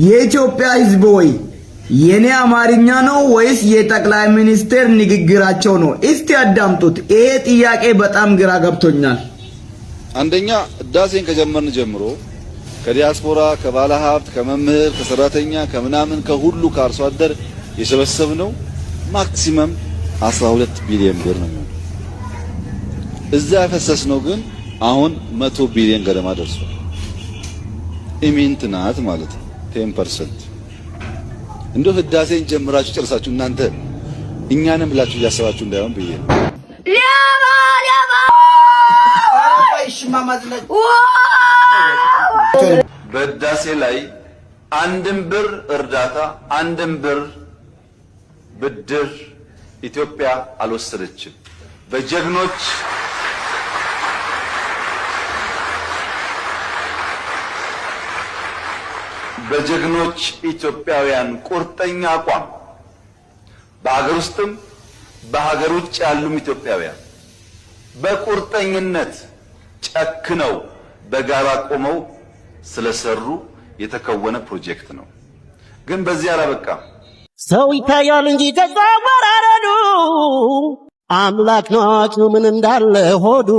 የኢትዮጵያ ሕዝብ ሆይ የኔ አማርኛ ነው ወይስ የጠቅላይ ሚኒስትር ንግግራቸው ነው? እስቲ አዳምጡት። ይሄ ጥያቄ በጣም ግራ ገብቶኛል። አንደኛ ህዳሴን ከጀመርን ጀምሮ ከዲያስፖራ ከባለ ሀብት ከመምህር ከሰራተኛ ከምናምን ከሁሉ ከአርሶ አደር የሰበሰብነው ማክሲመም 12 ቢሊዮን ብር ነው። እዛ ያፈሰስነው ግን አሁን 100 ቢሊዮን ገደማ ደርሷል። ኢሚንት ናት ማለት ነው 10%። እንደው ህዳሴን ጀምራችሁ ጨርሳችሁ እናንተ እኛንም ብላችሁ እያሰባችሁ እንዳይሆን ብዬ ነው። በህዳሴ ላይ አንድም ብር እርዳታ አንድም ብር ብድር ኢትዮጵያ አልወሰደችም። በጀግኖች ኢትዮጵያውያን ቁርጠኛ አቋም በሀገር ውስጥም በሀገር ውጭ ያሉም ኢትዮጵያውያን በቁርጠኝነት ጨክነው በጋራ ቆመው ስለሰሩ የተከወነ ፕሮጀክት ነው። ግን በዚህ አላበቃም። ሰው ይታያል እንጂ ተዛወራረዱ አምላክ ነው ምን እንዳለ ሆዱ